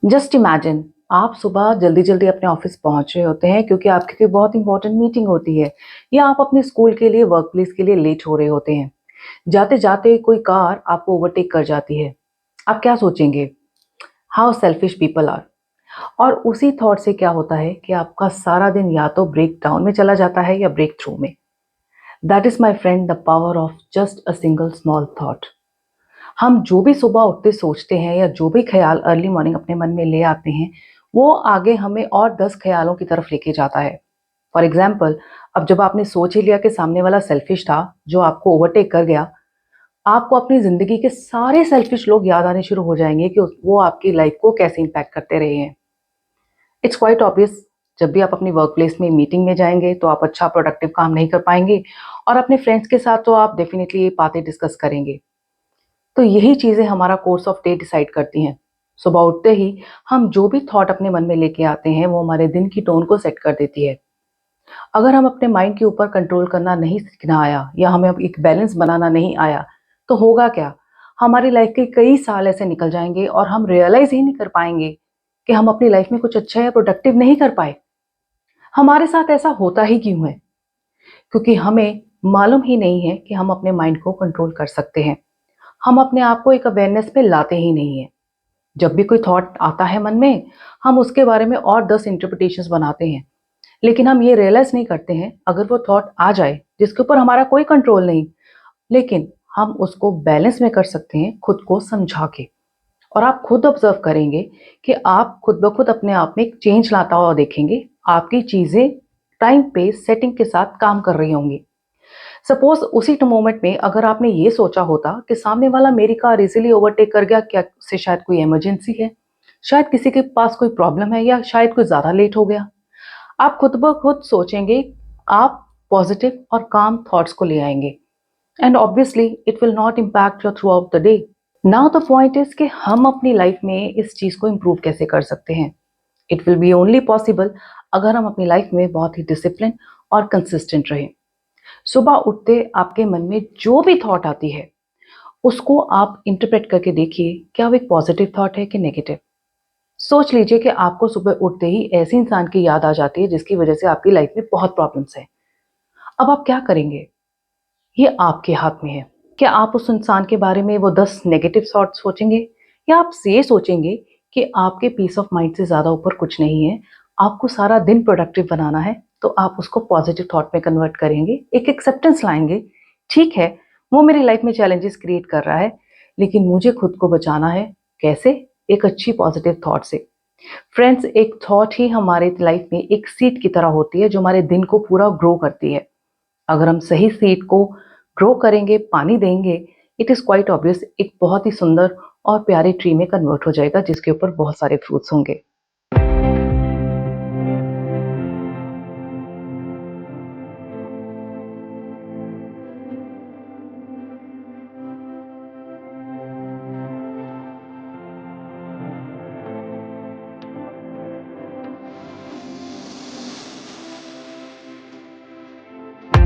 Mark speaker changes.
Speaker 1: Just imagine आप सुबह जल्दी जल्दी अपने ऑफिस पहुंच रहे होते हैं क्योंकि आपकी कोई बहुत इंपॉर्टेंट मीटिंग होती है या आप अपने स्कूल के लिए वर्क प्लेस के लिए लेट हो रहे होते हैं। जाते जाते कोई कार आपको ओवरटेक कर जाती है। आप क्या सोचेंगे? How selfish people are. और उसी थॉट से क्या होता है कि आपका सारा दिन या तो ब्रेक डाउन में चला जाता है या ब्रेक थ्रू में। That is my friend the power of just a single small thought. हम जो भी सुबह उठते सोचते हैं या जो भी ख्याल अर्ली मॉर्निंग अपने मन में ले आते हैं, वो आगे हमें और 10 ख्यालों की तरफ लेके जाता है। फॉर एग्जाम्पल, अब जब आपने सोच ही लिया कि सामने वाला सेल्फिश था जो आपको ओवरटेक कर गया, आपको अपनी जिंदगी के सारे सेल्फिश लोग याद आने शुरू हो जाएंगे कि वो आपकी लाइफ को कैसे इंपैक्ट करते रहे हैं। इट्स क्वाइट ऑब्वियस, जब भी आप अपनी वर्क प्लेस में मीटिंग में जाएंगे तो आप अच्छा प्रोडक्टिव काम नहीं कर पाएंगे, और अपने फ्रेंड्स के साथ तो आप डेफिनेटली ये बातें डिस्कस करेंगे। तो यही चीज़ें हमारा कोर्स ऑफ डे डिसाइड करती हैं। सुबह उठते ही हम जो भी थॉट अपने मन में लेके आते हैं वो हमारे दिन की टोन को सेट कर देती है। अगर हम अपने माइंड के ऊपर कंट्रोल करना नहीं सीखना आया या हमें अब एक बैलेंस बनाना नहीं आया, तो होगा क्या? हमारी लाइफ के कई साल ऐसे निकल जाएंगे और हम रियलाइज ही नहीं कर पाएंगे कि हम अपनी लाइफ में कुछ अच्छा या प्रोडक्टिव नहीं कर पाए। हमारे साथ ऐसा होता ही क्यों है? क्योंकि हमें मालूम ही नहीं है कि हम अपने माइंड को कंट्रोल कर सकते हैं। हम अपने आप को एक अवेयरनेस पे लाते ही नहीं है। जब भी कोई थॉट आता है मन में, हम उसके बारे में और 10 इंटरप्रिटेशंस बनाते हैं। लेकिन हम ये रियलाइज़ नहीं करते हैं, अगर वो थॉट आ जाए, जिसके ऊपर हमारा कोई कंट्रोल नहीं, लेकिन हम उसको बैलेंस में कर सकते हैं खुद को समझा के। और आप खुद ऑब्ज़र्व करेंगे कि आप खुद ब खुद अपने आप में एक चेंज लाता हुआ देखेंगे। आपकी चीज़ें टाइम पे सेटिंग के साथ काम कर रही होंगी। सपोज उसी मोमेंट में अगर आपने ये सोचा होता कि सामने वाला मेरी कार इजीली ओवरटेक कर गया, क्या से शायद कोई इमरजेंसी है, शायद किसी के पास कोई प्रॉब्लम है या शायद कोई ज़्यादा लेट हो गया, आप खुद ब खुद सोचेंगे। आप पॉजिटिव और काम थॉट्स को ले आएंगे, and obviously it will not impact your through out the day. Now the point is कि हम अपनी लाइफ में इस चीज़ को इम्प्रूव कैसे कर सकते हैं। It will be only possible अगर हम अपनी लाइफ में बहुत ही डिसिप्लिन और कंसिस्टेंट रहें। सुबह उठते आपके मन में जो भी थॉट आती है, उसको आप इंटरप्रेट करके देखिए, क्या वो एक पॉजिटिव थॉट है कि नेगेटिव। सोच लीजिए कि आपको सुबह उठते ही ऐसे इंसान की याद आ जाती है जिसकी वजह से आपकी लाइफ में बहुत प्रॉब्लम्स हैं। अब आप क्या करेंगे? ये आपके हाथ में है। क्या आप उस इंसान के बारे में वो 10 नेगेटिव थॉट सोचेंगे, या आप ये सोचेंगे कि आपके पीस ऑफ माइंड से ज़्यादा ऊपर कुछ नहीं है, आपको सारा दिन प्रोडक्टिव बनाना है, तो आप उसको पॉजिटिव थॉट में कन्वर्ट करेंगे, एक एक्सेप्टेंस लाएँगे। ठीक है, वो मेरी लाइफ में चैलेंजेस क्रिएट कर रहा है, लेकिन मुझे खुद को बचाना है। कैसे? एक अच्छी पॉजिटिव थॉट से। फ्रेंड्स, एक थॉट ही हमारे लाइफ में एक सीड की तरह होती है जो हमारे दिन को पूरा ग्रो करती है। अगर हम सही सीड को ग्रो करेंगे, पानी देंगे, इट इज़ क्वाइट ऑब्वियस एक बहुत ही सुंदर और प्यारे ट्री में कन्वर्ट हो जाएगा जिसके ऊपर बहुत सारे फ्रूट्स होंगे।